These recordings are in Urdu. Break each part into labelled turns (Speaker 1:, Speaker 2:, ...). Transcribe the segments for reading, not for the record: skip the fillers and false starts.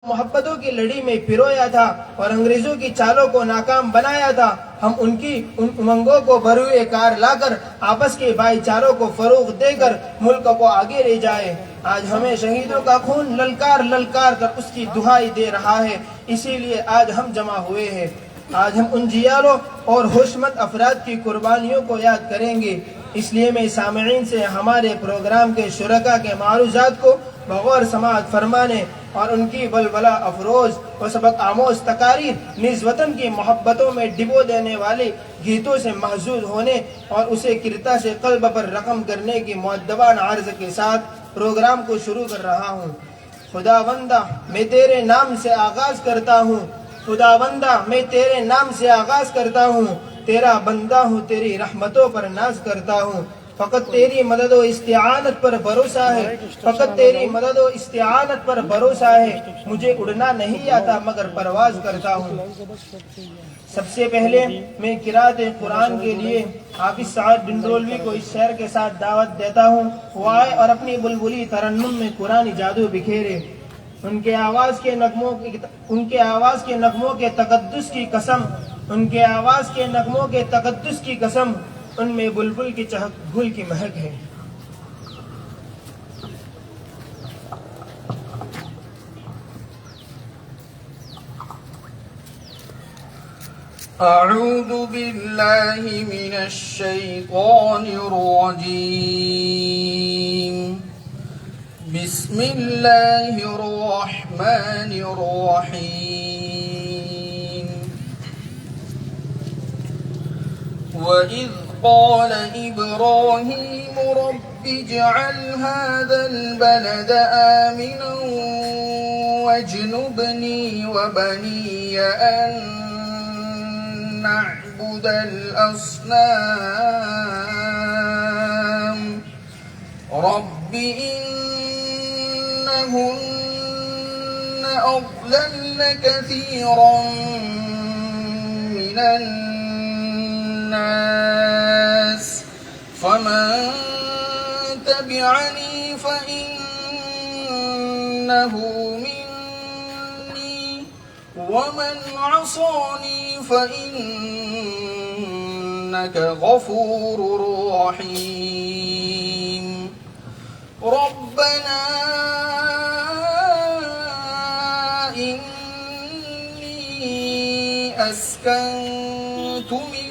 Speaker 1: محبتوں کی لڑی میں پرویا تھا اور انگریزوں کی چالوں کو ناکام بنایا تھا۔ ہم ان امنگوں کو بروئے کار لا کر آپس کے بھائی چاروں کو فروغ دے کر ملک کو آگے لے جائے۔ آج ہمیں شہیدوں کا خون للکار للکار کر اس کی دہائی دے رہا ہے، اسی لیے آج ہم جمع ہوئے ہیں۔ آج ہم ان جیالوں اور ہوشمند افراد کی قربانیوں کو یاد کریں گے۔ اس لیے میں سامعین سے ہمارے پروگرام کے شرکاء کے معروضات کو بغور سماعت فرمانے اور ان کی ولولہ افروز و سبق آموز تقاریر نیز وطن کی محبتوں میں ڈبو دینے والے گیتوں سے محظوظ ہونے اور اسے کرتا سے قلب پر رقم کرنے کی مؤدبانہ عرض کے ساتھ پروگرام کو شروع کر رہا ہوں۔ خداوندہ میں تیرے نام سے آغاز کرتا ہوں، خداوندہ میں تیرے نام سے آغاز کرتا ہوں، تیرا بندہ ہوں، تیری رحمتوں پر ناز کرتا ہوں۔ فقط تیری مدد و استعانت پر بھروسہ ہے، فقط تیری مدد و استعانت پر بھروسہ ہے، مجھے اڑنا نہیں آتا مگر پرواز کرتا ہوں۔ سب سے پہلے میں قرأت قرآن کے لیے حافظ سعد ڈنڈولوی کو اس شعر کے ساتھ دعوت دیتا ہوں، وہ آئے اور اپنی بلبلی ترنم میں قرآنی جادو بکھیرے۔ ان کے آواز کے نغموں کے تقدس کی قسم، ان کے آواز کے نغموں کے تقدس کی قسم، ان میں بلبل کی چہک گل کی مہک ہے۔
Speaker 2: اعوذ باللہ من الشیطان الرجیم، بسم اللہ الرحمن الرحیم۔ وَإِذْ قَالَ إِبْرَاهِيمُ رَبِّ اجْعَلْ هَذَا الْبَلَدَ آمِنًا وَاجْنُبْنِي وَبَنِيَّ أَن نَّعْبُدَ الْأَصْنَامَ رَبِّ إِنَّهُنَّ أَضْلَلْنَ كَثِيرًا مِّنَ النَّاسِ فَمَن تَبِعَنِي فَإِنَّهُ مِنِّي وَمَنْ عَصَانِي فَإِنَّكَ غَفُورٌ رَّحِيمٌ۔ رَبَّنَا إِنِّي أَسْكَنتُ مِن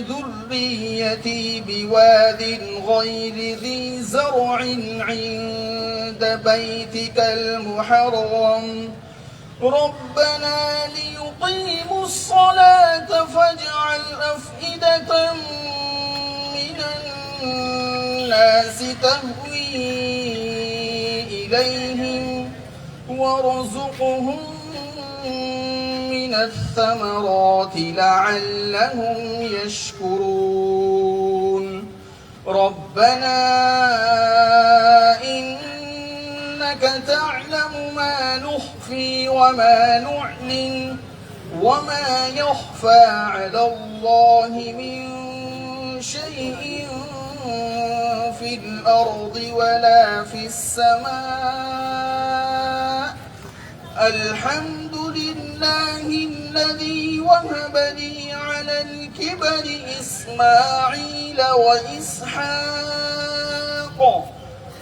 Speaker 2: ذُرِّيَّتِي بِوَادٍ غَيْرِ ذِي زَرْعٍ عِندَ بَيْتِكَ الْمُحَرَّمِ رَبَّنَا لِيُقِيمُوا الصَّلَاةَ فَاجْعَلْ أَفْئِدَةً مِّنَ النَّاسِ تَهْوِي إِلَيْهِمْ وَارْزُقْهُم مِّنَ الثَّمَرَاتِ لَعَلَّهُمْ يَشْكُرُونَ رَبَّنَا إِنَّكَ تَعْلَمُ مَا نُخْفِي وَمَا نُعْلِنُ وَمَا يَخْفَى عَلَى اللَّهِ مِن شَيْءٍ فِي الْأَرْضِ وَلَا فِي السَّمَاءِ الْحَمْدُ لِلَّهِ الَّذِي وَهَبَ لِي عَلَى الْكِبَرِ إِسْمَاعِيلَ وَإِسْحَاقَ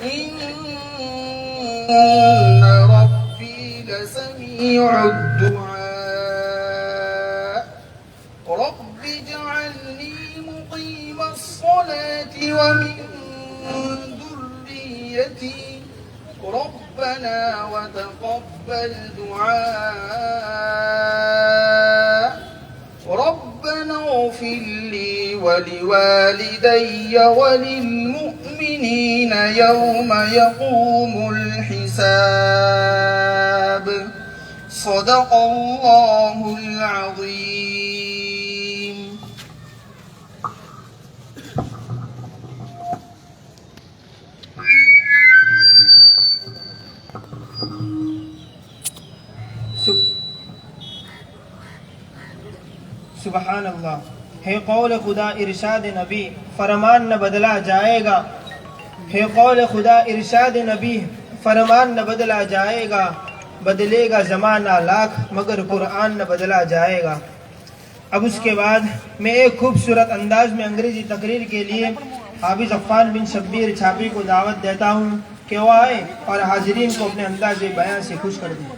Speaker 2: إِنَّ رَبِّي لَسَمِيعُ الدُّعَاءِ رَبِّ اجْعَلْنِي مُقِيمَ الصَّلَاةِ وَمِن ذُرِّيَّتِي رَبَّنَا وَتَقَبَّلْ دُعَاءِ رَبَّنَا اغْفِرْ لِي وَلِوَالِدَيَّ وَلِلْمُؤْمِنِينَ يَوْمَ يَقُومُ الْحِسَابُ صدق اللہ العظیم۔
Speaker 1: سبحان اللہ۔ ہے قول خدا ارشاد نبی، فرمان نہ بدلا جائے گا۔ ہے قول خدا ارشاد نبی، فرمان نہ بدلا جائے گا۔ بدلے گا زمانہ لاکھ مگر قرآن نہ بدلا جائے گا۔ اب اس کے بعد میں ایک خوبصورت انداز میں انگریزی تقریر کے لیے حافظ عفان بن شبیر چھاپی کو دعوت دیتا ہوں کہ وہ آئے اور حاضرین کو اپنے انداز بیان سے خوش کر دیں۔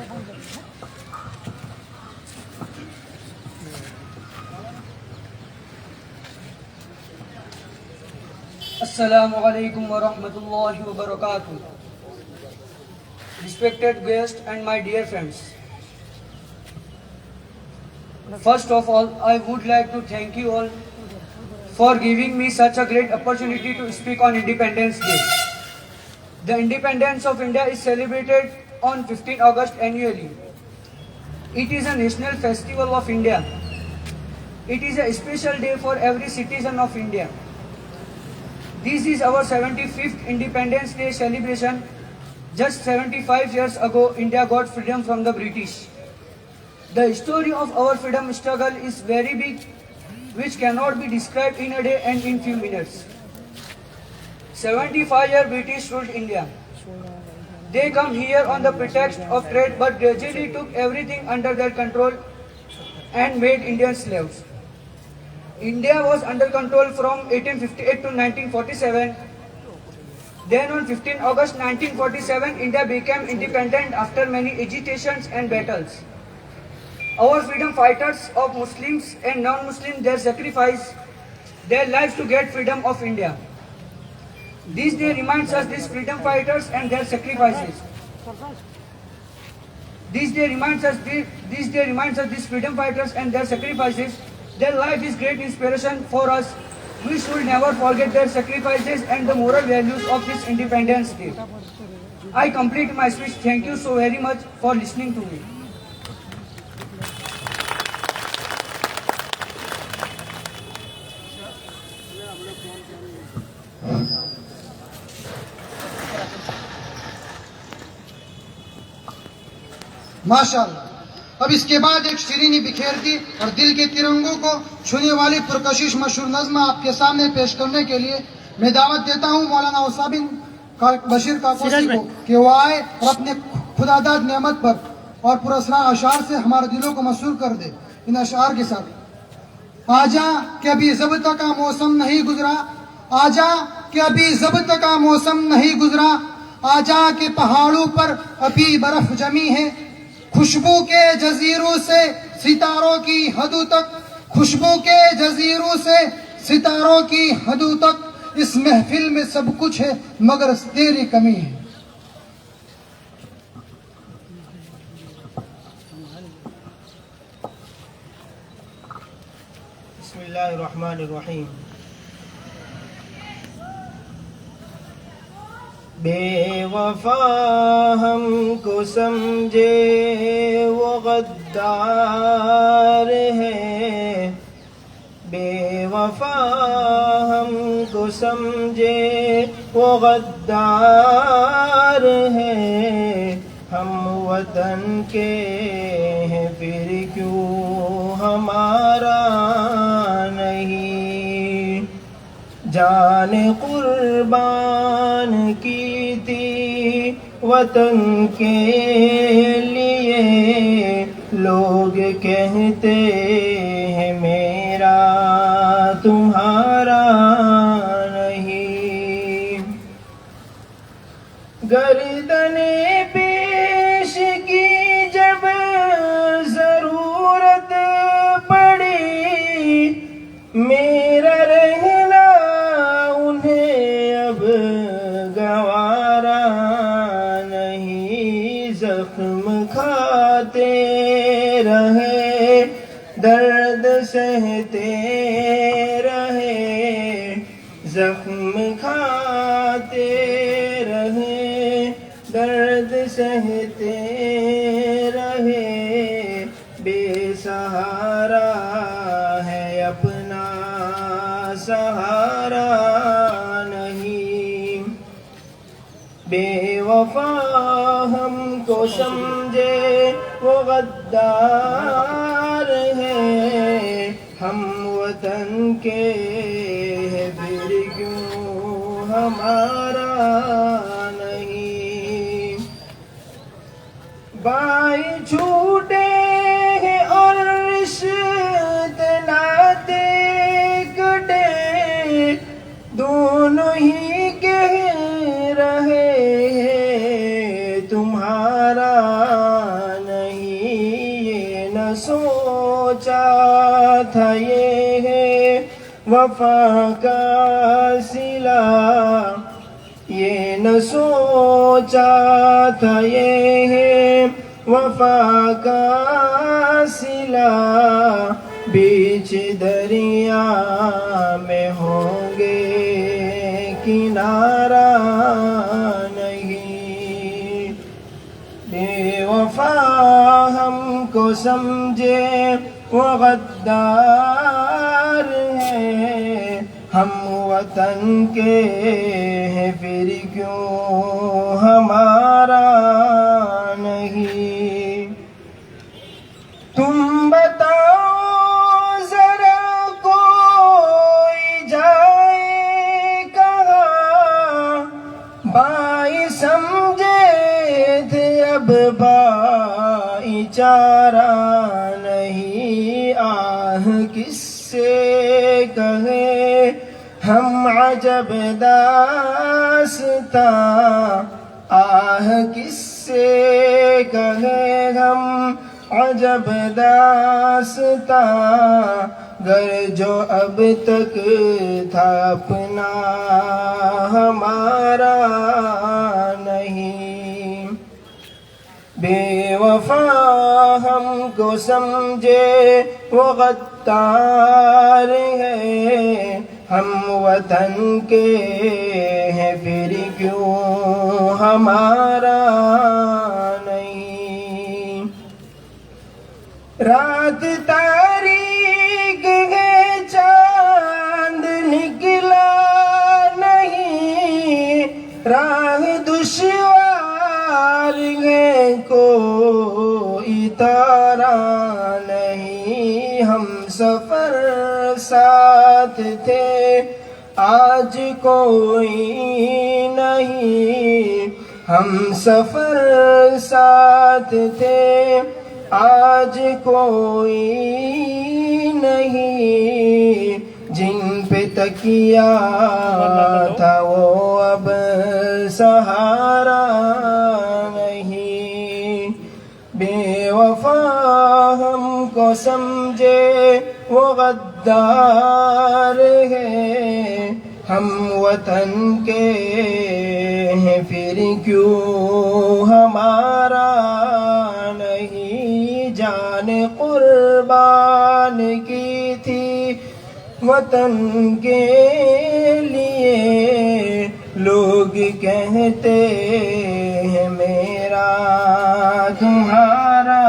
Speaker 3: السلام علیکم ورحمۃ اللہ وبرکاتہ. Respected guests and my dear friends. First of all, I would like to thank you all for giving me such a great opportunity to speak on Independence Day. The independence of India is celebrated on 15 August annually. It is a national festival of India. It is a special day for every citizen of India. This is our 75th Independence Day celebration. Just 75 years ago, India got freedom from the British. The story of our freedom struggle is very big, which cannot be described in a day and in few minutes. 75 years British ruled India. They come here on the pretext of trade, but gradually took everything under their control and made Indians slaves. India was under control from 1858 to 1947. Then on 15 August 1947, India became independent after many agitations and battles. Our freedom fighters of Muslims and non-Muslims, they sacrificed their lives to get freedom of India. This day reminds us these freedom fighters and their sacrifices. This day reminds us these freedom fighters and their sacrifices. Their life is great inspiration for us. We should never forget their sacrifices and the moral values of this Independence Day. I complete my speech. Thank you so very much for listening to me.
Speaker 4: ماشاءاللہ. اب اس کے بعد ایک شیرینی بکھیرتی اور دل کے ترنگوں کو چھونے والی پرکشش مشہور نظم آپ کے سامنے پیش کرنے کے لیے میں دعوت دیتا ہوں مولانا عصا بن بشیر کاکوسی کو کہ وہ آئے اور اپنے خداداد نعمت پر اور پراسرار اشعار سے ہمارے دلوں کو مسرور کر دے. ان اشعار کے ساتھ: آجا کہ ابھی ضبط کا موسم نہیں گزرا، آجا کہ ابھی ضبط کا موسم نہیں گزرا، آجا کہ پہاڑوں پر ابھی برف جمی ہے، خوشبو کے جزیروں سے ستاروں کی حدوں تک، خوشبو کے جزیروں سے ستاروں کی حدوں تک، اس محفل میں سب کچھ ہے مگر تیری کمی ہے.
Speaker 1: بسم اللہ الرحمن الرحیم. بے وفا ہم کو سمجھے وہ غدار ہے، بے وفا ہم کو سمجھے وہ غدار ہے، ہم وطن کے ہیں پھر کیوں ہمارا نہیں، جان قربان کی تھی وطن کے لیے، لوگ کہتے ہیں میرا تمہارا نہیں، گردن پیش کی جب ضرورت پڑی، میرا رہنا انہیں اب گوارا نہیں، زخم کھاتے رہے درد سہتے رہے، زخم کھاتے رہے درد سہتے رہے، بے سہارا ہے اپنا سہارا نہیں، بے وفا ہم کو سمجھے وہ غدار ہے، ہم وطن کے ہیں پھر کیوں ہمارا نہیں، بائی چھوٹے ہیں اور رشتے ناطے کٹے، دونوں ہی کہہ رہے ہیں تمہارا نہیں، یہ نہ سوچا تھا یہ ہے وفا کا صلہ، یہ نہ سوچا تھا یہ ہے وفا کا صلہ، بیچ دریا میں ہوں گے کنارہ نہیں، بے وفا ہم کو سمجھے وہ غدار ہے، ہم وطن کے ہیں پھر کیوں ہمارا نہیں، تم بتاؤ ذرا کوئی جائے کہاں، بائی سمجھے تھے اب بائی چارہ نہیں، آہ کس سے کہے ہم عجب داستاں، آہ کس سے کہے ہم عجب داستاں، گر جو اب تک تھا اپنا ہمارا نہیں، بے وفا ہم کو سمجھے وہ غدار ہے، ہم وطن کے ہیں پھر کیوں ہمارا نہیں، رات تاریک ہے چاند نکلا نہیں، راہ دشوار ہے کوئی تارا نہیں، ہم سفر ساتھ تھے آج کوئی نہیں، ہم سفر ساتھ تھے آج کوئی نہیں، جن پہ تکیہ تھا وہ اب سہارا نہیں، بے وفا ہم کو سمجھے وہ غدار ہے، ہم وطن کے ہیں پھر کیوں ہمارا نہیں، جان قربان کی تھی وطن کے لیے، لوگ کہتے ہیں میرا تمہارا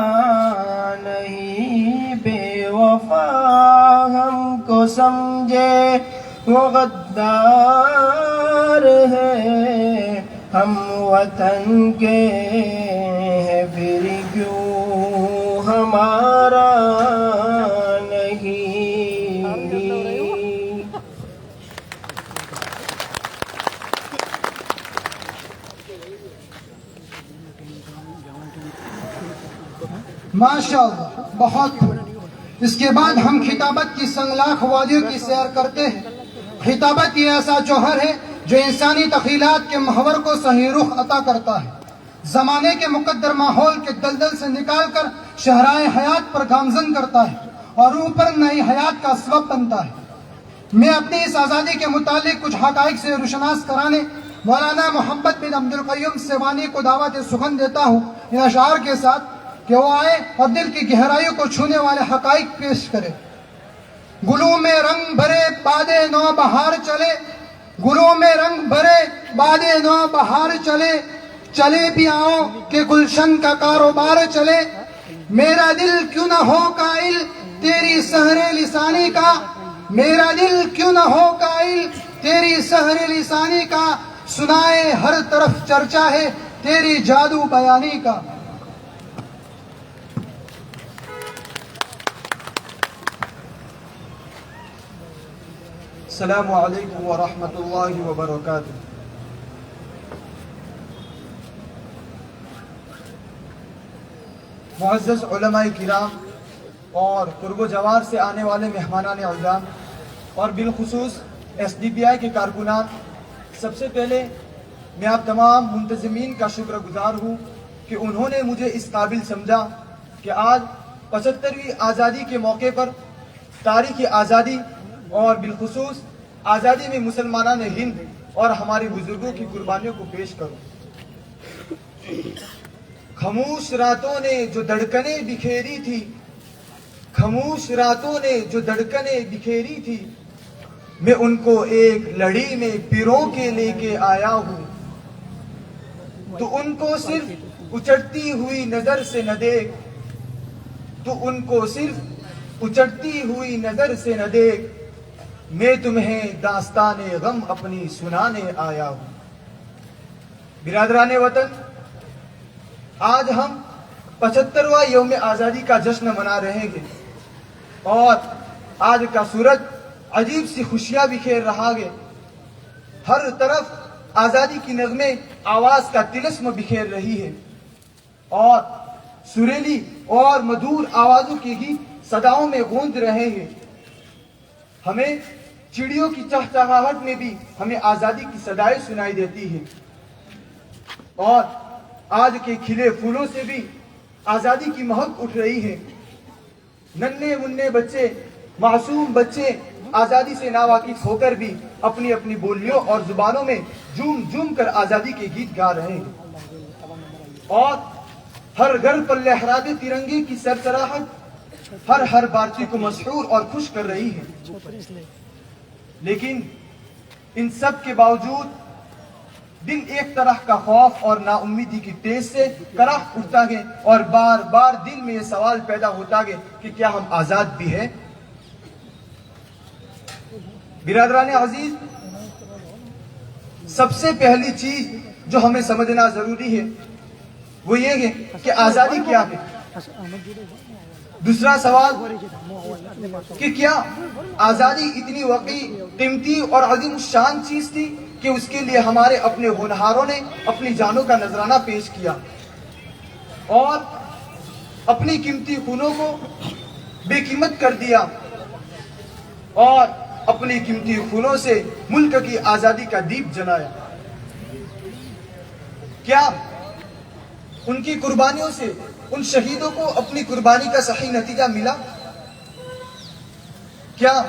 Speaker 1: نہیں، بے وفا ہم کو سمجھے وہ غدار ہے، ہم وطن کے ہیں پھر کیوں ہمارا نہیں۔
Speaker 4: ماشاء اللہ، بہت خوب۔ اس کے بعد ہم خطابت کی سنگلاخ وادیوں کی سیر کرتے ہیں۔ خطابت یہ ایسا جوہر ہے جو انسانی تخیلات کے محور کو صحیح رخ عطا کرتا ہے، زمانے کے مقدر ماحول کے دلدل سے نکال کر شہرائے حیات پر گامزن کرتا ہے اور روح پر نئی حیات کا سبب بنتا ہے۔ میں اپنی اس آزادی کے متعلق کچھ حقائق سے روشناس کرانے مولانا محمد بن عبد القیوم سیوانی کو دعوت سخن دیتا ہوں ان اشعار کے ساتھ کہ وہ آئے اور دل کی گہرائیوں کو چھونے والے حقائق پیش کرے۔ گلوں میں رنگ بھرے باد نو بہار چلے، گلوں میں رنگ بھرے باد نو بہار چلے، چلے بھی آؤ کہ گلشن کا کاروبار چلے، میرا دل کیوں نہ ہو قائل تیری سحر لسانی کا، میرا دل کیوں نہ ہو قائل تیری سحر لسانی کا، سنائے ہر طرف چرچا ہے تیری جادو بیانی کا۔
Speaker 5: السلام علیکم ورحمۃ اللہ وبرکاتہ۔ معزز علماء کرام اور قرب و جوار سے آنے والے مہمانان اعظام اور بالخصوص ایس ڈی پی آئی کے کارکنان، سب سے پہلے میں آپ تمام منتظمین کا شکر گزار ہوں کہ انہوں نے مجھے اس قابل سمجھا کہ آج 75ویں آزادی کے موقع پر تاریخ آزادی اور بالخصوص آزادی میں مسلمانان ہند اور ہمارے بزرگوں کی قربانیوں کو پیش کروں۔ خاموش راتوں نے جو دھڑکنیں بکھیری تھی، خاموش راتوں نے جو دھڑکنیں بکھیری تھی، میں ان کو ایک لڑی میں پیروں کے لے کے آیا ہوں۔ تو ان کو صرف اچڑتی ہوئی نظر سے نہ دیکھ، تو ان کو صرف اچڑتی ہوئی نظر سے نہ دیکھ، میں تمہیں داستان غم اپنی سنانے آیا ہوں۔ برادران وطن، آج ہم 75واں یوم آزادی کا جشن منا رہے ہیں اور آج کا سورج عجیب سی خوشیاں بکھیر رہا ہے۔ ہر طرف آزادی کی نغمے آواز کا طلسم بکھیر رہی ہے اور سریلی اور مدھور آوازوں کی گیت صداؤں میں گونج رہے ہیں۔ ہمیں چڑیوں کی چہچہاہٹ میں بھی ہمیں آزادی کی صدائیں سنائی دیتی ہیں اور آج کے کھلے پھولوں سے بھی آزادی کی مہک اٹھ رہی ہے۔ ننھے منھے بچے، معصوم بچے آزادی سے ناواقف ہو کر بھی اپنی اپنی بولیوں اور زبانوں میں جھوم جھوم کر آزادی کے گیت گا رہے ہیں اور ہر گھر پر لہراتے ترنگے کی سرسراہٹ ہر بھارتی کو مسحور اور خوش کر رہی ہے۔ لیکن ان سب کے باوجود دل ایک طرح کا خوف اور نا امیدی کی ٹیس سے کراہ اٹھتا ہے اور بار بار دل میں یہ سوال پیدا ہوتا ہے کہ کیا ہم آزاد بھی ہیں؟ برادران عزیز، سب سے پہلی چیز جو ہمیں سمجھنا ضروری ہے وہ یہ ہے کہ آزادی کیا ہے۔ دوسرا سوال کہ کیا آزادی اتنی وقی، قیمتی اور عظیم الشان چیز تھی کہ اس کے لیے ہمارے اپنے ہونہاروں نے اپنی جانوں کا نذرانہ پیش کیا اور اپنی قیمتی خونوں کو بے قیمت کر دیا اور اپنی قیمتی خونوں سے ملک کی آزادی کا دیپ جلایا؟ کیا ان کی قربانیوں سے ان شہیدوں کو اپنی قربانی کا صحیح نتیجہ ملا؟ کیا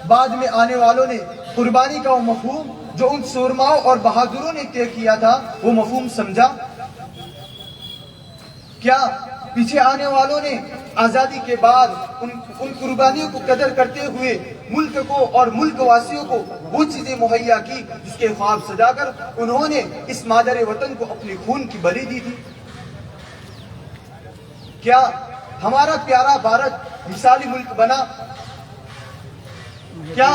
Speaker 5: بعد میں آنے والوں نے قربانی کا وہ مفہوم جو ان سورماؤں اور بہادروں نے طے کیا تھا وہ مفہوم سمجھا؟ کیا پیچھے آنے والوں نے آزادی کے بعد ان قربانیوں کو قدر کرتے ہوئے ملک کو اور ملک واسیوں کو وہ چیزیں مہیا کی جس کے خواب سجا کر انہوں نے اس مادر وطن کو اپنے خون کی بلی دی تھی؟ کیا ہمارا پیارا بھارت مثالی ملک بنا؟ کیا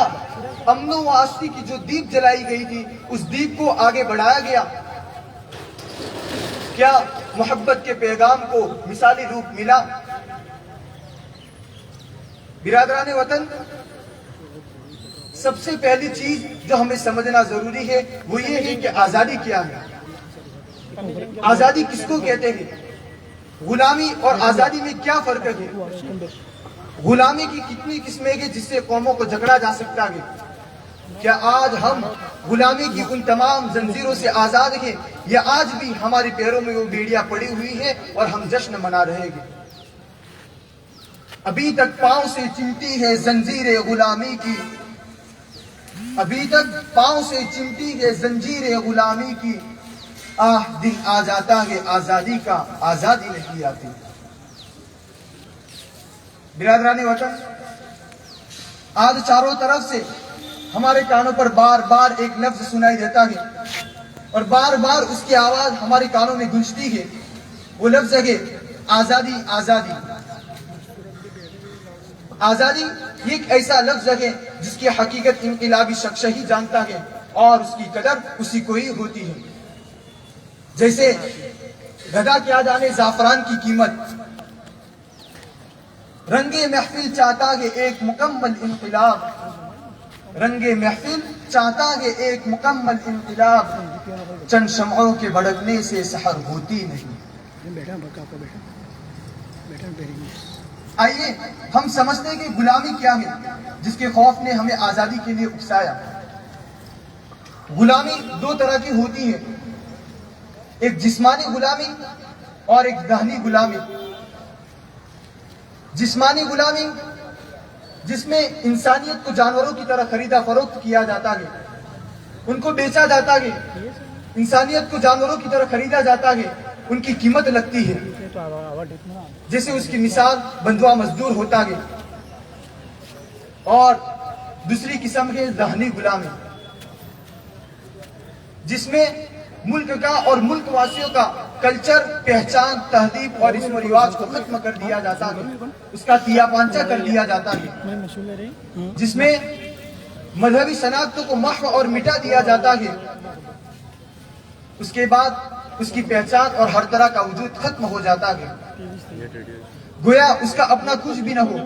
Speaker 5: امن و آشتی کی جو دیپ جلائی گئی تھی اس دیپ کو آگے بڑھایا گیا؟ کیا محبت کے پیغام کو مثالی روپ ملا؟ برادران وطن، سب سے پہلی چیز جو ہمیں سمجھنا ضروری ہے وہ یہ ہے کہ آزادی کیا ہے؟ آزادی کس کو کہتے ہیں؟ غلامی اور آزادی میں کیا فرق ہے؟ غلامی کی کتنی قسمیں ہیں جس سے قوموں کو جکڑا جا سکتا ہے؟ کیا آج ہم غلامی کی ان تمام زنجیروں سے آزاد ہیں یا آج بھی ہمارے پیروں میں وہ بیڑیاں پڑی ہوئی ہیں اور ہم جشن منا رہے ہیں؟ ابھی تک پاؤں سے چمٹی ہے زنجیر غلامی کی، ابھی تک پاؤں سے چمٹی ہے زنجیر غلامی کی، آہ دل آ جاتا ہے آزادی کا، آزادی نہیں آتی۔ برادران وطن، آج چاروں طرف سے ہمارے کانوں پر بار بار ایک لفظ سنائی دیتا ہے اور بار بار اس کی آواز ہمارے کانوں میں گونجتی ہے، وہ لفظ ہے آزادی آزادی۔ آزادی یہ ایک ایسا لفظ ہے جس کی حقیقت انقلابی شخص ہی جانتا ہے اور اس کی قدر اسی کو ہی ہوتی ہے۔ جیسے گدا کیا جانے زعفران کی قیمت، رنگ محفل چاہتا ہے ایک مکمل انقلاب، رنگ محفل چاہتا ہے ایک مکمل انقلاب، چند شمعوں کے بھڑکنے سے سحر ہوتی نہیں۔ آئیے ہم سمجھتے ہیں کہ غلامی کیا ہے جس کے خوف نے ہمیں آزادی کے لیے اکسایا. غلامی دو طرح کی ہوتی ہے، ایک جسمانی غلامی اور ایک ذہنی غلامی. جسمانی غلامی جس میں انسانیت کو جانوروں کی طرح خریدا فروخت کیا جاتا ہے، ان کو بیچا جاتا ہے، انسانیت کو جانوروں کی طرح خریدا جاتا ہے، ان کی قیمت لگتی ہے. جیسے اس کی مثال بندوا مزدور ہوتا ہے. اور دوسری قسم ہے ذہنی غلامی، جس میں ملک کا اور ملک واسیوں کا کلچر، پہچان، تہذیب اور رسم و رواج کو ختم کر دیا جاتا ہے، اس کا تیا پانچا کر دیا جاتا ہے، جس میں مذہبی شناختوں کو محو اور مٹا دیا جاتا ہے. اس کے بعد اس کی پہچان اور ہر طرح کا وجود ختم ہو جاتا ہے، گویا اس کا اپنا کچھ بھی نہ ہو.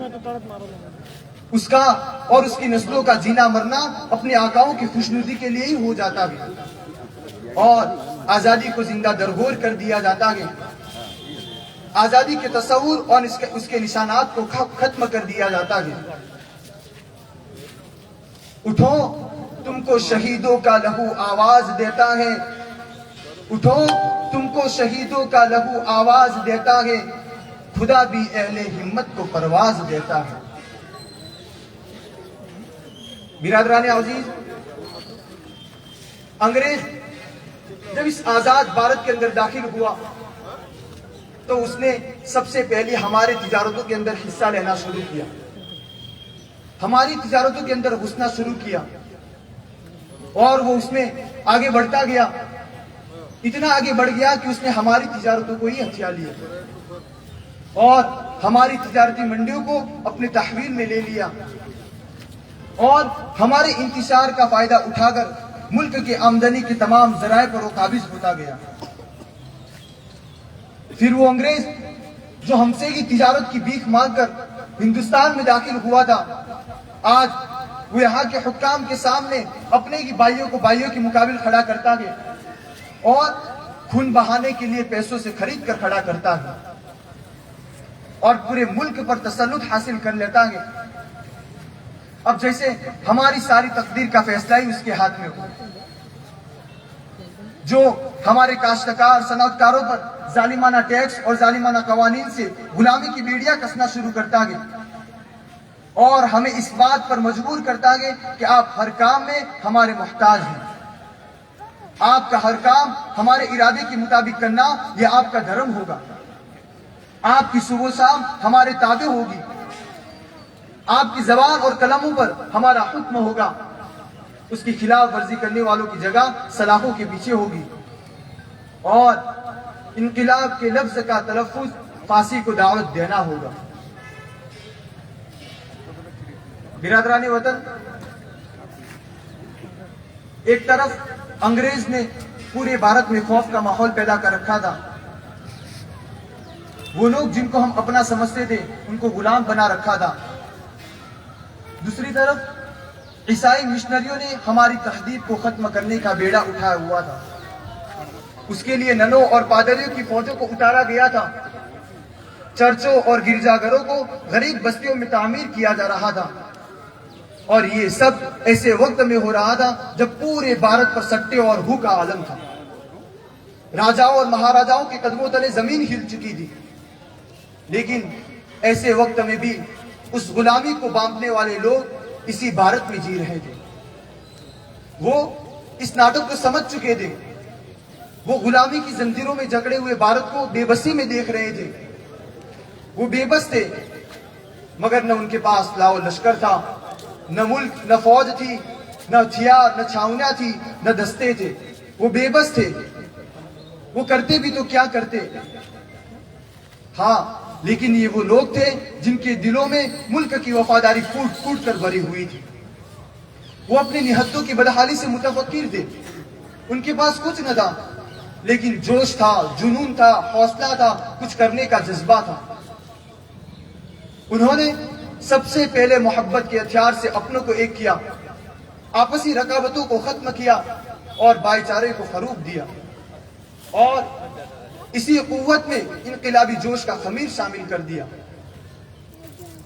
Speaker 5: اس کا اور اس کی نسلوں کا جینا مرنا اپنے آقاؤں کی خوشنودی کے لیے ہی ہو جاتا ہے، اور آزادی کو زندہ درگور کر دیا جاتا ہے. آزادی کے تصور اور اس کے نشانات کو ختم کر دیا جاتا ہے. اٹھو تم کو شہیدوں کا لہو آواز دیتا ہے، اٹھو تم کو شہیدوں کا لہو آواز دیتا ہے، خدا بھی اہل ہمت کو پرواز دیتا ہے. برادران عزیز، انگریز جب اس آزاد بھارت کے اندر داخل ہوا تو اس نے سب سے پہلے ہمارے تجارتوں کے اندر حصہ لینا شروع کیا، ہماری تجارتوں کے اندر گھسنا شروع کیا، اور وہ اس میں آگے بڑھتا گیا، اتنا آگے بڑھ گیا کہ اس نے ہماری تجارتوں کو ہی ہتھیا لیا اور ہماری تجارتی منڈیوں کو اپنے تحویل میں لے لیا، اور ہمارے انتشار کا فائدہ اٹھا کر ملک کی آمدنی کے تمام ذرائع پر وہ قابض ہوتا گیا. پھر وہ انگریز جو ہم سے ہی تجارت کی بھیک مانگ کر ہندوستان میں داخل ہوا تھا، آج وہ یہاں کے حکام کے سامنے اپنے ہی بھائیوں کو بھائیوں کے مقابل کھڑا کرتا ہے اور خون بہانے کے لیے پیسوں سے خرید کر کھڑا کرتا ہے اور پورے ملک پر تسلط حاصل کر لیتا ہے. اب جیسے ہماری ساری تقدیر کا فیصلہ ہی اس کے ہاتھ میں ہو، جو ہمارے کاشتکار صنعتکاروں پر ظالمانہ ٹیکس اور ظالمانہ قوانین سے غلامی کی بیڑیاں کسنا شروع کرتا ہے اور ہمیں اس بات پر مجبور کرتا ہے کہ آپ ہر کام میں ہمارے محتاج ہیں، آپ کا ہر کام ہمارے ارادے کے مطابق کرنا یہ آپ کا دھرم ہوگا، آپ کی صبح و شام ہمارے تابع ہوگی، آپ کی زبان اور قلموں پر ہمارا حکم ہوگا. اس کی خلاف ورزی کرنے والوں کی جگہ سلاخوں کے پیچھے ہوگی، اور انقلاب کے لفظ کا تلفظ پھانسی کو دعوت دینا ہوگا. برادران وطن، ایک طرف انگریز نے پورے بھارت میں خوف کا ماحول پیدا کر رکھا تھا، وہ لوگ جن کو ہم اپنا سمجھتے تھے ان کو غلام بنا رکھا تھا. دوسری طرف عیسائی مشنریوں نے ہماری تہذیب کو ختم کرنے کا بیڑا اٹھایا ہوا تھا. اس کے لیے ننوں اور پادریوں کی فوجوں کو اتارا گیا تھا، چرچوں اور گرجا گھروں کو غریب بستیوں میں تعمیر کیا جا رہا تھا، اور یہ سب ایسے وقت میں ہو رہا تھا جب پورے بھارت پر سٹے اور ہو کا عالم تھا. راجاؤں اور مہاراجاؤں کے قدموں تلے زمین ہل چکی تھی، لیکن ایسے وقت میں بھی اس غلامی کو باندھنے والے لوگ اسی بھارت میں جی رہے تھے. وہ اس ناٹک کو سمجھ چکے تھے، وہ غلامی کی زنجیروں میں جکڑے ہوئے بھارت کو بے بسی میں دیکھ رہے تھے. وہ بے بس تھے، مگر نہ ان کے پاس لاؤ لشکر تھا، نہ ملک، نہ فوج تھی، نہ ہتھیار، نہ چھاؤنیاں تھی، نہ دستے تھے. وہ بے بس تھے. وہ کرتے بھی تو کیا کرتے؟ ہاں، لیکن یہ وہ لوگ تھے جن کے دلوں میں ملک کی وفاداری پھوٹ پھوٹ کر بھری ہوئی تھی. وہ اپنی نہتوں کی بدحالی سے متفکر تھے. ان کے پاس کچھ نہ تھا، لیکن جوش تھا، جنون تھا، حوصلہ تھا، کچھ کرنے کا جذبہ تھا. انہوں نے سب سے پہلے محبت کے ہتھیار سے اپنوں کو ایک کیا، آپسی رقابتوں کو ختم کیا اور بھائی چارے کو فروغ دیا. اور اسی قوت میں انقلابی جوش کا خمیر شامل کر دیا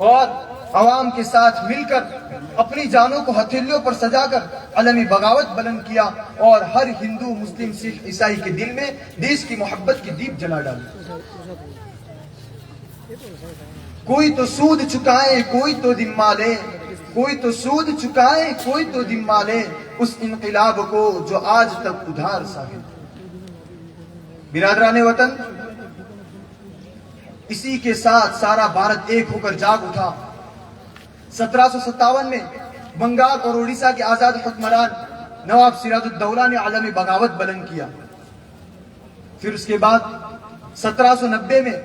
Speaker 5: اور عوام کے ساتھ مل کر اپنی جانوں کو ہتھیلیوں پر سجا کر علمی بغاوت بلند کیا اور ہر ہندو، مسلم، سکھ، عیسائی کے دل میں دیش کی محبت کی دیپ جلا ڈالی۔ کوئی تو سود چکائے کوئی تو ذمہ لے، کوئی تو سود چکائے کوئی تو ذمہ لے، اس انقلاب کو جو آج تک ادھار سا ہے۔ برادران وطن، اسی کے ساتھ سارا بھارت ایک ہو کر جاگ اٹھا۔ 1757 میں بنگال اور اڑیسہ کے آزاد حکمران نواب سراج الدولہ نے عالمی بغاوت بلند کیا۔ پھر اس کے بعد 1790 میں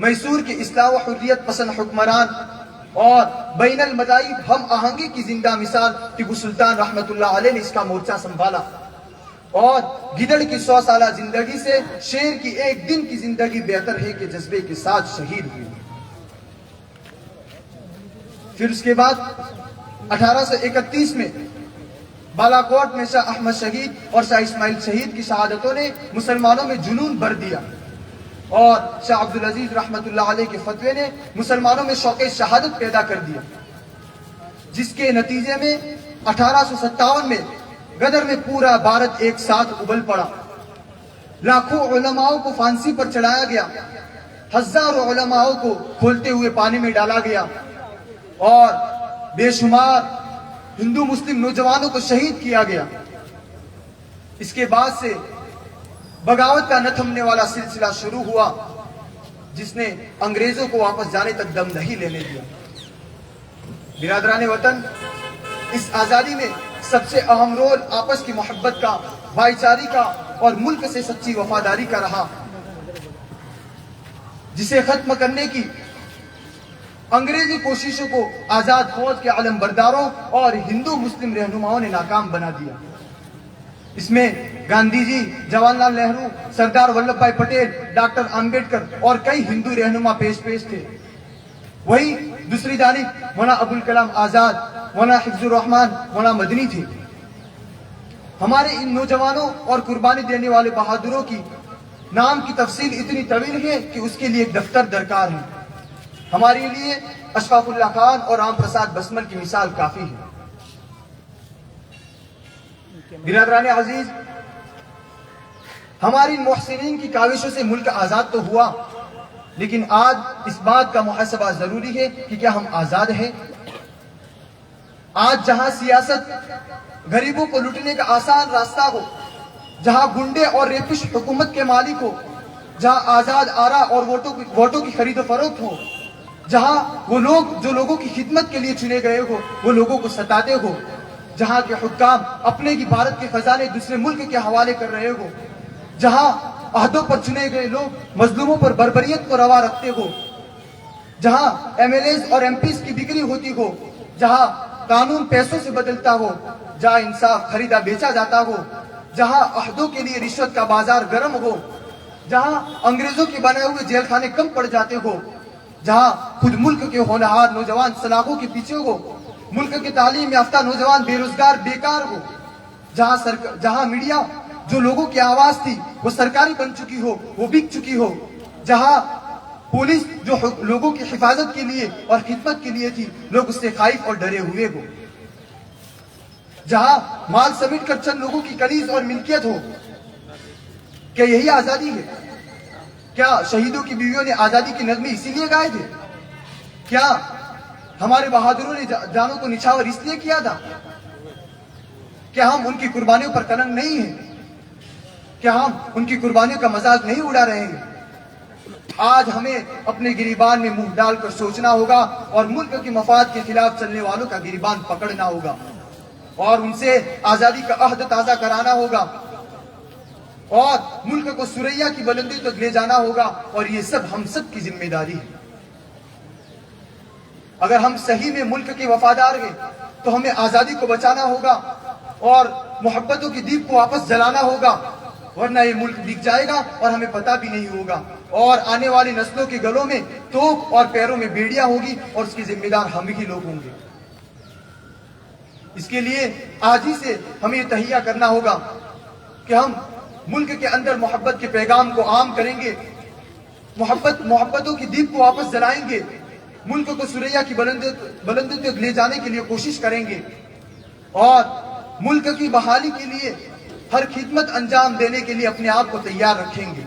Speaker 5: میسور کے اصلاح و حریت پسند حکمران اور بین المذاہب ہم آہنگی کی زندہ مثال ٹیپو سلطان رحمت اللہ علیہ نے اس کا مورچہ سنبھالا اور گدڑ کی 100 سالہ زندگی سے شیر کی ایک دن کی زندگی بہتر ہے کہ جذبے کے ساتھ شہید ہوئی۔ پھر اس کے بعد 1831 میں بالاکوٹ میں شاہ احمد شہید اور شاہ اسماعیل شہید کی شہادتوں نے مسلمانوں میں جنون بھر دیا اور شاہ عبدالعزیز رحمت اللہ علیہ کے فتوے نے مسلمانوں میں شوق شہادت پیدا کر دیا، جس کے نتیجے میں 1857 میں غدر میں پورا بھارت ایک ساتھ ابل پڑا۔ لاکھوں علماء کو پھانسی پر چڑھایا گیا، ہزاروں علماء کو کھولتے ہوئے پانی میں ڈالا گیا اور بے شمار ہندو مسلم نوجوانوں کو شہید کیا گیا۔ اس کے بعد سے بغاوت کا نہ تھمنے والا سلسلہ شروع ہوا، جس نے انگریزوں کو واپس جانے تک دم نہیں لینے دیا۔ برادران وطن، اس آزادی میں سب سے اہم رول آپس کی محبت کا، بھائی چارے کا اور ملک سے سچی وفاداری کا رہا، جسے ختم کرنے کی انگریزی کوششوں کو آزاد فوج کے علم برداروں اور ہندو مسلم رہنماؤں نے ناکام بنا دیا۔ اس میں گاندھی جی، جواہر لال نہرو، سردار ولبھ بھائی پٹیل، ڈاکٹر امبیڈکر اور کئی ہندو رہنما پیش تھے۔ وہی دوسری جانب مولانا ابوالکلام آزاد، مولانا حفظ الرحمان، مولانا مدنی تھے۔ ہمارے ان نوجوانوں اور قربانی دینے والے بہادروں کی نام کی تفصیل اتنی طویل ہے کہ اس کے لیے ایک دفتر درکار ہے۔ ہمارے لیے اشفاق اللہ خان اور رام پرساد بسمل کی مثال کافی ہے۔ برادران عزیز، ہماری محسنین کی کاوشوں سے ملک آزاد تو ہوا، لیکن آج اس بات کا محاسبہ ضروری ہے کہ کیا ہم آزاد ہیں؟ آج جہاں سیاست غریبوں کو لوٹنے کا آسان راستہ ہو، جہاں گنڈے اور ریپش حکومت کے مالک ہو، جہاں آزاد آرا اور ووٹوں کی خرید و فروخت ہو، جہاں وہ لوگ جو لوگوں کی خدمت کے لیے چنے گئے ہو وہ لوگوں کو ستاتے ہو، جہاں کے حکام اپنے کی بھارت کے خزانے دوسرے ملک کے حوالے کر رہے ہو، جہاں عہدوں پر چنے گئے لوگ مظلوموں پر بربریت کو روا رکھتے ہو، جہاں ایم ایل ایز اور ایم پیز کی بکری ہوتی ہو، جہاں قانون پیسوں سے بدلتا ہو، جہاں انصاف خریدا بیچا جاتا ہو، جہاں عہدوں کے لیے رشوت کا بازار گرم ہو، جہاں انگریزوں کے بنائے ہوئے جیل خانے کم پڑ جاتے ہو، جہاں خود ملک کے ہونہار نوجوان سلاخوں کے پیچھے ہو، ملک کے تعلیم یافتہ نوجوان بے روزگار بیکار ہو، جہاں میڈیا جو لوگوں کی آواز تھی وہ سرکاری بن چکی ہو، وہ بک چکی ہو، جہاں پولیس جو لوگوں کی حفاظت کے لیے اور خدمت کے لیے تھی لوگ اس سے خائف اور ڈرے ہوئے ہو، جہاں مال سمیٹ کر چند لوگوں کی کنیز اور ملکیت ہو۔ کیا یہی آزادی ہے؟ کیا شہیدوں کی بیویوں نے آزادی کی نغمے اسی لیے گائے تھے؟ کیا ہمارے بہادروں نے جانوں کو نچھاور اس لیے کیا تھا؟ کیا ہم ان کی قربانیوں پر کلنگ نہیں ہیں؟ کیا ہم ان کی قربانیوں کا مذاق نہیں اڑا رہے ہیں؟ آج ہمیں اپنے گریبان میں منہ ڈال کر سوچنا ہوگا اور ملک کے مفاد کے خلاف چلنے والوں کا گریبان پکڑنا ہوگا اور ان سے آزادی کا عہد تازہ کرانا ہوگا اور ملک کو ثریا کی بلندی تک لے جانا ہوگا، اور یہ سب ہم سب کی ذمہ داری ہے۔ اگر ہم صحیح میں ملک کے وفادار ہیں تو ہمیں آزادی کو بچانا ہوگا اور محبتوں کی دیپ کو واپس جلانا ہوگا، ورنہ یہ ملک بک جائے گا اور ہمیں پتہ بھی نہیں ہوگا، اور آنے والی نسلوں کے گلوں میں توپ اور پیروں میں بیڑیاں ہوگی اور اس کی ذمہ دار ہم ہی لوگ ہوں گے۔ اس کے لیے آج ہی سے ہمیں یہ تہیہ کرنا ہوگا کہ ہم ملک کے اندر محبت کے پیغام کو عام کریں گے، محبتوں کی دیپ کو واپس جلائیں گے، ملک کو سریا کی بلندی تک لے جانے کے لیے کوشش کریں گے، اور ملک کی بحالی کے لیے ہر خدمت انجام دینے کے لیے اپنے آپ کو تیار رکھیں گے۔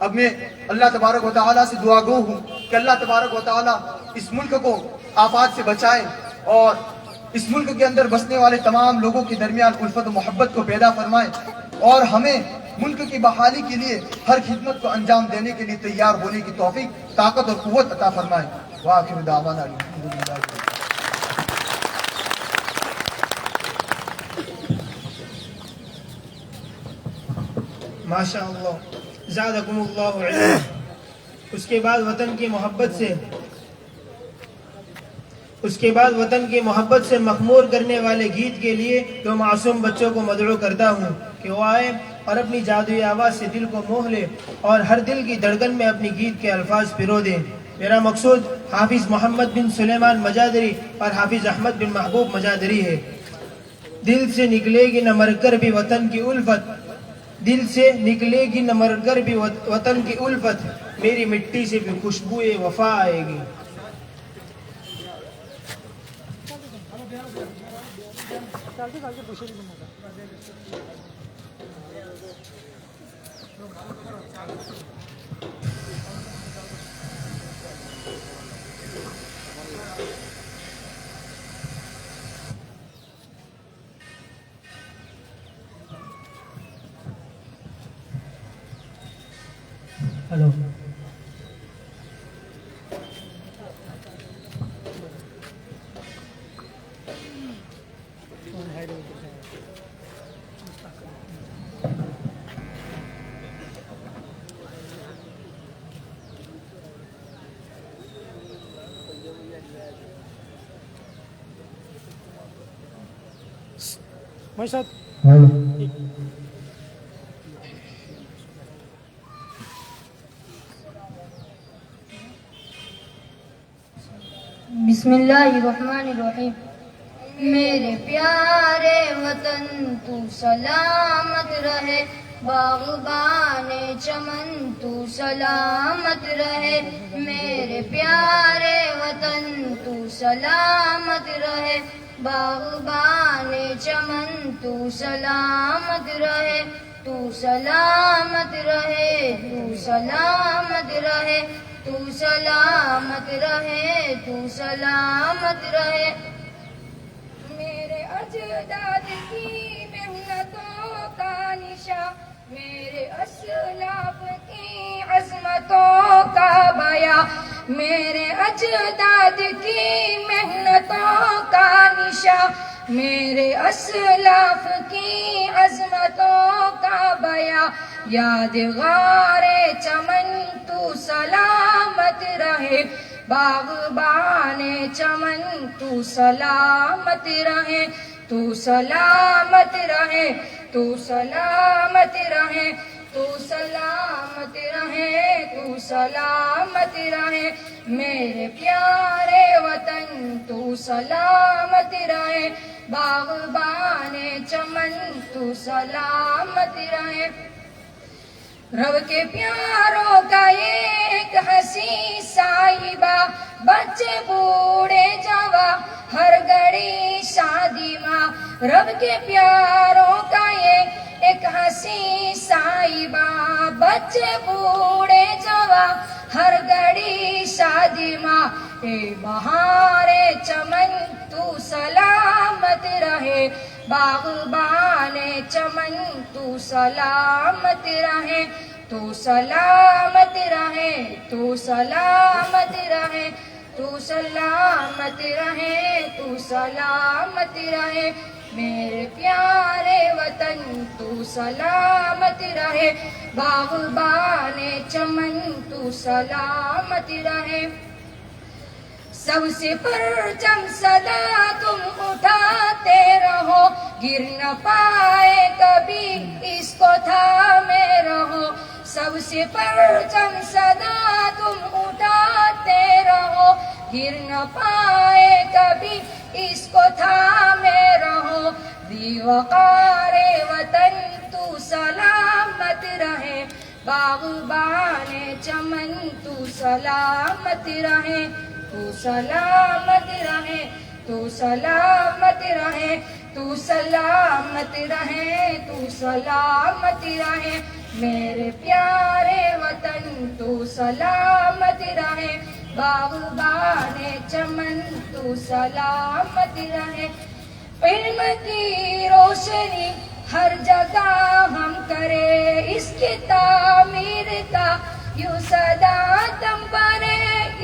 Speaker 5: اب میں اللہ تبارک و تعالیٰ سے دعا گو ہوں کہ اللہ تبارک و تعالیٰ اس ملک کو آفات سے بچائے اور اس ملک کے اندر بسنے والے تمام لوگوں کے درمیان الفت و محبت کو پیدا فرمائے، اور ہمیں ملک کی بحالی کے لیے ہر خدمت کو انجام دینے کے لیے تیار ہونے کی توفیق، طاقت اور قوت عطا فرمائے۔ وآخر دعوانا الحمدللہ۔
Speaker 1: ماشاء اللہ، زادکم اللہ علما۔ اس کے بعد وطن کی محبت سے مخمور کرنے والے گیت کے لیے دو معصوم بچوں کو مدعو کرتا ہوں کہ وہ آئے اور اپنی جادوئی آواز سے دل کو موہ لے اور ہر دل کی دھڑکن میں اپنی گیت کے الفاظ پرو دے۔ میرا مقصود حافظ محمد بن سلیمان مجادری اور حافظ احمد بن محبوب مجادری ہے۔ دل سے نکلے گی نہ مر کر بھی وطن کی الفت، دل سے نکلے گی نہ مر کر بھی وطن کی الفت، میری مٹی سے بھی خوشبوئے وفا آئے گی۔ ہلو،
Speaker 6: بسم اللہ الرحمن الرحیم۔ میرے پیارے وطن تو سلامت رہے، باغبان چمن تو سلامت رہے، میرے پیارے وطن تو سلامت رہے، باغبان چمن تو سلامت رہے، تو سلامت رہے، تو سلامت رہے، تو سلامت رہے، تو سلامت رہے۔ میرے اجداد کی محنتوں کا نشاں، میرے اسلاف کی عظمتوں کا بیاں، میرے اجداد کی محنتوں کا نشاں، میرے اسلاف کی عظمتوں کا بیاں، یادگار چمن تو سلامت رہے، باغبان چمن تو سلامت رہے، تو سلامت رہے، تو سلامت رہے، تو سلامت رہے، تو سلامت رہے، میرے پیارے وطن تو سلامت رہے، باغبان چمن تو سلامت رہے۔ رب کے پیاروں کا ایک ہنسی صاحبہ، بچے بوڑھے جوان ہر گھڑی شادی ماں، رب کے پیاروں کا ایک ہنسی صاحبہ، بچے بوڑھے جوان ہر گھڑی شادی ماں، اے بہار چمن تو سلامت رہے، باغبان چمن تو سلامت رہے، تو سلامت رہے، تو سلامت رہے، تو سلامت رہے، تو سلامت رہے، میرے پیارے وطن تو سلامت رہے، باغبان چمن تو سلامت رہے۔ سب سے پرچم صدا تم اٹھاتے رہو، گر نہ پائے کبھی اس کو تھامے رہو، سب سے پرچم صدا تم اٹھاتے رہو، گر نہ پائے کبھی اس کو تھامے رہو، دی وقار وطن تو باغبان چمن تو سلامت رہے، تو سلامت رہے، تو سلامت رہے، تو سلامت رہے، تو سلامت رہے، میرے پیارے وطن تو سلامت رہے، باغبان چمن تو سلامت رہے، علم کی روشنی ہر جگہ ہم کرے، اس کی تعمیر کا یوں صدا دم بھرے،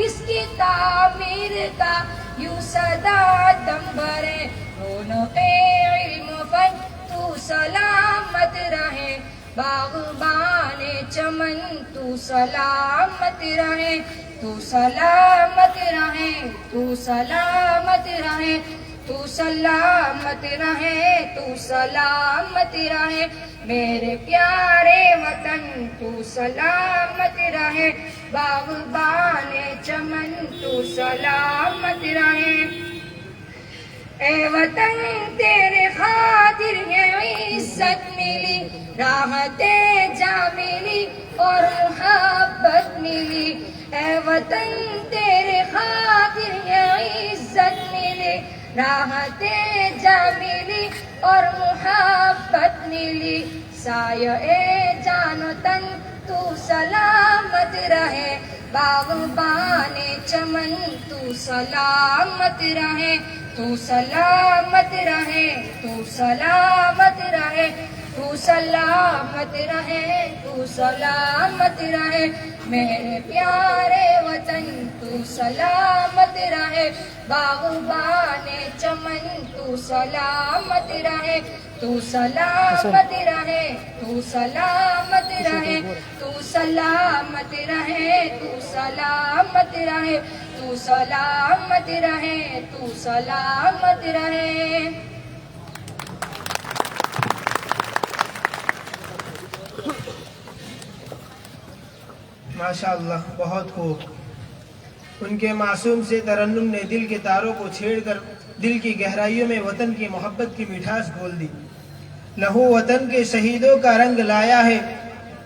Speaker 6: اس کی تعمیر کا یوں صدا دم بھرے، رونق علم فن تو سلامت رہے، باغبان چمن تو سلامت رہے، تو سلامت رہے، تو سلامت رہے، تو سلامت رہے، تو سلامت رہے، میرے پیارے وطن تو سلامت رہے، باغبان چمن تو سلامت رہے، اے وطن تیرے خاطر ہے عزت ملی، راحت جا ملی اور محبت ملی، اے وطن تیرے خاطر ہے عزت ملی، راحت جا ملی اور محبت ملی، سایہ جان و تن تو سلامت رہے، باغبان چمن تو سلامت رہے، تو سلامت رہے، تو سلامت رہے، تو سلامت رہے، تو سلامت رہے، میرے پیارے وطن تو سلامت رہے، باغبان چمن تو سلامت رہے، تو سلامت رہے، تو سلامت رہے، تو سلامت رہے، تو سلامت رہے، تو سلامت رہے، تو سلامت رہے۔
Speaker 1: ماشاءاللہ، بہت خوب۔ ان کے معصوم سے ترنم نے دل کے تاروں کو چھیڑ کر دل کی گہرائیوں میں وطن کی محبت کی مٹھاس گھول دی۔ لہو وطن کے شہیدوں کا رنگ لایا ہے،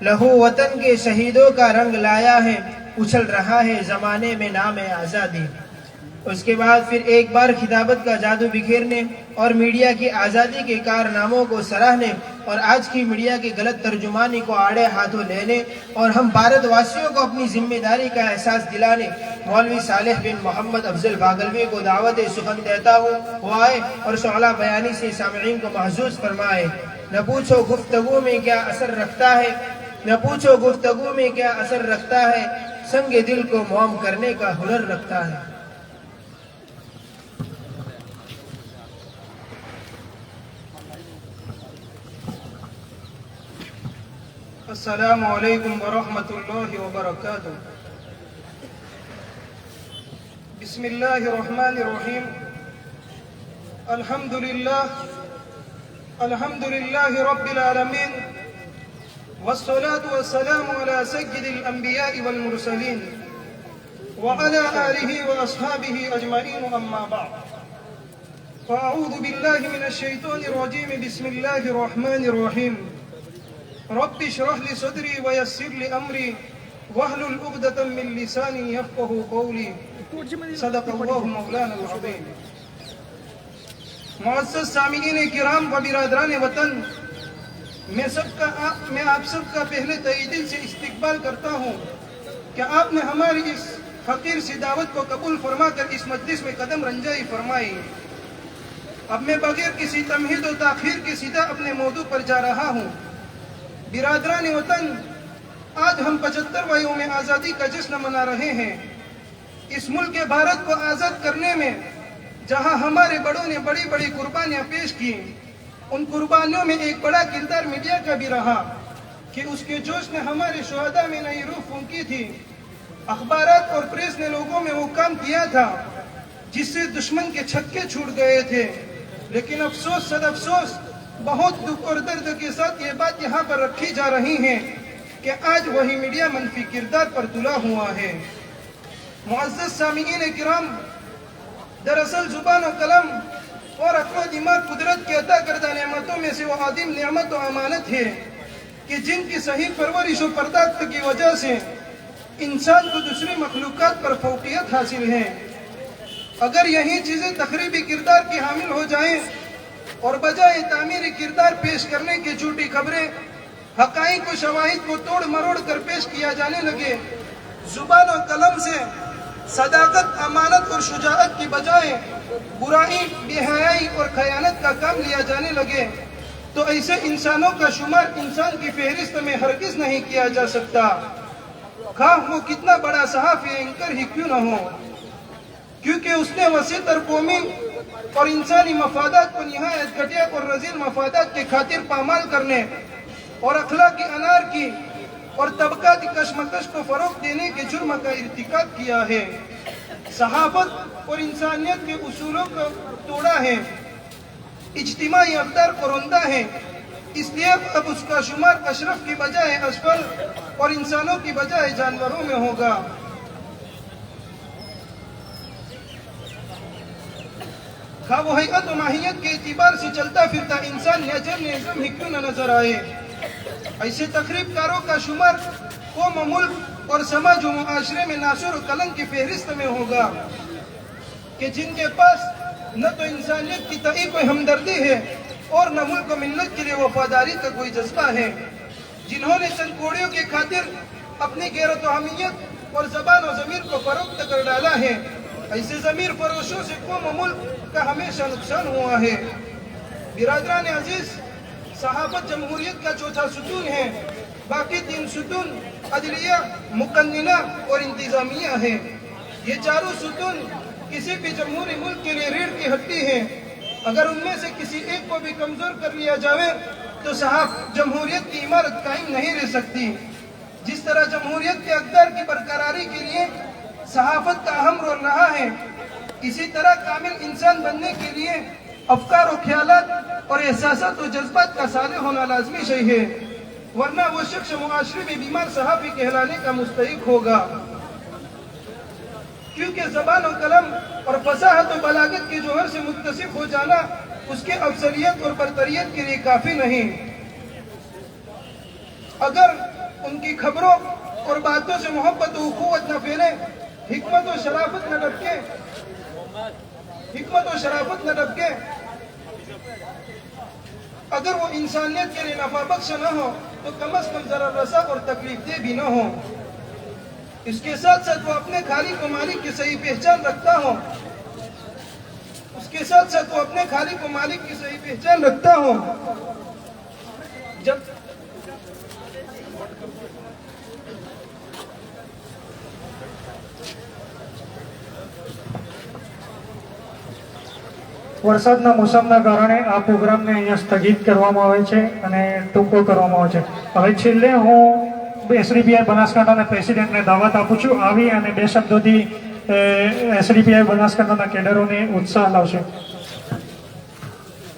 Speaker 1: لہو وطن کے شہیدوں کا رنگ لایا ہے، اچھل رہا ہے زمانے میں نام آزادی۔ اس کے بعد پھر ایک بار خطابت کا جادو بکھیرنے اور میڈیا کی آزادی کے کارناموں کو سراہنے اور آج کی میڈیا کی غلط ترجمانی کو آڑے ہاتھوں لینے اور ہم بھارت واسیوں کو اپنی ذمہ داری کا احساس دلانے مولوی صالح بن محمد افضل بھاگلوی کو دعوت سخن دیتا ہوں، وہ آئے اور شعلہ بیانی سے سامعین کو محظوظ فرمائے۔ نہ پوچھو گفتگو میں کیا اثر رکھتا ہے، نہ پوچھو گفتگو میں کیا اثر رکھتا ہے، سنگ دل کو موم کرنے کا ہنر رکھتا ہے۔
Speaker 7: السلام علیکم ورحمۃ اللہ وبرکاتہ۔ بسم اللہ الرحمن الرحیم۔ الحمد للہ رب العالمین، والصلاة والسلام على سید الانبیاء والمرسلین وعلى آلہ واصحابہ اجمعین، اما بعد، فاعوذ باللہ من الشیطان الرجیم، بسم اللہ الرحمن الرحیم۔ رب اشرح لي صدري ويسر لي امري واحلل عقدة من لساني يفقهوا قولي، صدق الله مولانا العظیم۔ معزز سامعین کرام و برادران وطن، میں آپ سب کا پہلے تہہ دل سے استقبال کرتا ہوں کہ آپ نے ہماری اس فقیر سی دعوت کو قبول فرما کر اس مجلس میں قدم رنجائی فرمائی۔ اب میں بغیر کسی تمہید و تاخیر کے سیدھا اپنے موضوع پر جا رہا ہوں۔ برادران وطن، آج ہم 75واں یوم آزادی کا جشن منا رہے ہیں۔ اس ملک بھارت کو آزاد کرنے میں جہاں ہمارے بڑوں نے بڑی بڑی قربانیاں پیش کی، ان قربانیوں میں ایک بڑا کردار میڈیا کا بھی رہا کہ اس کے جوش نے ہمارے شہداء میں نئی روح پھونکی تھی۔ اخبارات اور پریس نے لوگوں میں وہ کام کیا تھا جس سے دشمن کے چھکے چھوٹ گئے تھے، لیکن افسوس صد افسوس، بہت دکھ اور درد کے ساتھ یہ بات یہاں پر رکھی جا رہی ہے کہ آج وہی میڈیا منفی کردار پر تلا ہوا ہے۔ معزز سامعین کرام، دراصل زبان و قلم اور عقل و دماغ قدرت کے عطا کردہ نعمتوں میں سے وہ عظیم نعمت و امانت ہے کہ جن کی صحیح پرورش و پرداخت کی وجہ سے انسان کو دوسری مخلوقات پر فوقیت حاصل ہے، اگر یہی چیزیں تخریبی کردار کی حامل ہو جائیں اور بجائے تعمیری کردار پیش کرنے کی جھوٹی خبریں، حقائق و شواہد کو توڑ مروڑ کر پیش کیا جانے لگے، زبان و قلم سے صداقت، امانت اور شجاعت کی بجائے برائی، بے حیائی اور خیانت کا کام لیا جانے لگے، تو ایسے انسانوں کا شمار انسان کی فہرست میں ہرگز نہیں کیا جا سکتا، خواہ وہ کتنا بڑا صحافی اینکر ہی کیوں نہ ہو، کیونکہ اس نے وسیع تر قومی اور انسانی مفادات کو نہایت گھٹیا اور رذیل مفادات کے خاطر پامال کرنے اور اخلاقی انارکی اور طبقاتی کشمکش کو فروغ دینے کے جرم کا ارتکاب کیا ہے، صحافت اور انسانیت کے اصولوں کو توڑا ہے، اجتماعی اقدار کو روندا ہے، اس لیے اب اس کا شمار اشرف کی بجائے اسفل اور انسانوں کی بجائے جانوروں میں ہوگا۔ خواہ وہ حیت و ماہیت کے اعتبار سے چلتا پھرتا انسان نجم نظم ہی کیوں نہ نظر آئے، ایسے تخریب کاروں کا شمار قوم و ملک اور سماج و معاشرے میں ناصر و کلنگ کی فہرست میں ہوگا، کہ جن کے پاس نہ تو انسانیت کی تئی کوئی ہمدردی ہے اور نہ ملک و ملت کے لیے وفاداری کا کوئی جذبہ ہے، جنہوں نے چند کوڑیوں کی خاطر اپنی غیرت و حمیت اور زبان و ضمیر کو فروخت کر ڈالا ہے، ایسے ضمیر فروشوں سے قوم و ملک کا ہمیشہ نقصان ہوا ہے۔ برادران عزیز، صحافت جمہوریت کا چوتھا ستون ہے، باقی تین ستون عدلیہ، مقننہ اور انتظامیہ ہے، یہ چاروں ستون کسی بھی جمہوری ملک کے لیے ریڑھ کی ہڈی ہے، اگر ان میں سے کسی ایک کو بھی کمزور کر لیا جائے تو جمہوریت کی عمارت قائم نہیں رہ سکتی۔ جس طرح جمہوریت کے اقدار کی برقراری کے لیے صحافت کا اہم رول رہا ہے، اسی طرح کامل انسان بننے کے لیے افکار و خیالات اور احساسات و جذبات کا صالح ہونا لازمی شے ہے، ورنہ وہ شخص معاشرے میں بیمار صحافی کہلانے کا مستحق ہوگا، کیونکہ زبان و قلم اور فصاحت و بلاغت کے جوہر سے متصف ہو جانا اس کے افضلیت اور برتریت کے لیے کافی نہیں، اگر ان کی خبروں اور باتوں سے محبت و اخوت نہ پھیلے، حکمت و شرافت نہ ڈبکے، اگر وہ انسانیت کے لیے نفع بخش نہ ہو تو کم از کم ضرر رسا اور تکلیف دہ بھی نہ ہو، اس کے ساتھ ساتھ وہ اپنے خالق و مالک کی صحیح پہچان رکھتا ہو، جب
Speaker 8: વરસાદના મોસમના કારણે આ પ્રોગ્રામને અહીંયા સ્થગિત કરવામાં આવે છે અને ટૂંકો કરવામાં આવે છે। હવે છેલ્લે હું SDPI બનાસકાંઠાના પ્રેસિડેન્ટને દાવત આપું છું, આવી અને બે શબ્દોથી SDPI બનાસકાંઠાના કેડરોને ઉત્સાહ લાવશે।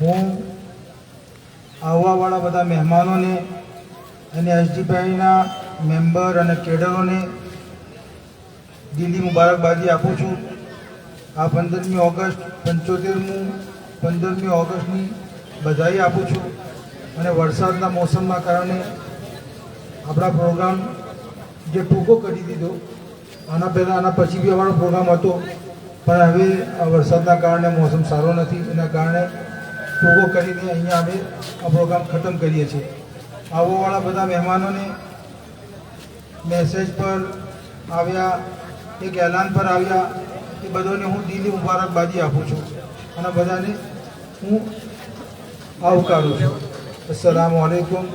Speaker 9: હું આવવાવાળા બધા મહેમાનોને અને એસડીપીઆઈના મેમ્બર અને કેડરોને દિલ્હી મુબારકબાદી આપું છું। આ 15મી ઓગસ્ટ 15મી ઓગસ્ટની બધાઈ આપું છું અને વરસાદના મોસમના કારણે આપણા પ્રોગ્રામ જે ટૂંકો કરી દીધો, આના પહેલાં આના પછી બી અમારો પ્રોગ્રામ હતો, પણ હવે આ વરસાદના કારણે મોસમ સારો નથી, એના કારણે ટૂંકો કરીને અહીંયા અમે આ પ્રોગ્રામ ખતમ કરીએ છીએ। આવવાવાળા બધા મહેમાનોને મેસેજ પર આવ્યા, એક એલાન પર આવ્યા, એ બધાને હું દિલી મુબારકબાદી આપું છું અને બધાને હું આવકારું છું। અસ્સલામુ અલૈકુમ,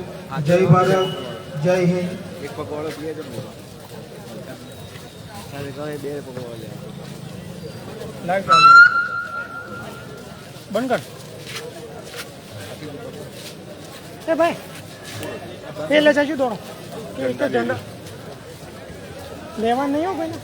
Speaker 9: જય ભારત, જય હિન્દ।
Speaker 8: બંધ કર એ ભાઈ, એ લે જજો દોડો કે એક ઝંડા લેવા નહીં હો ભાઈ।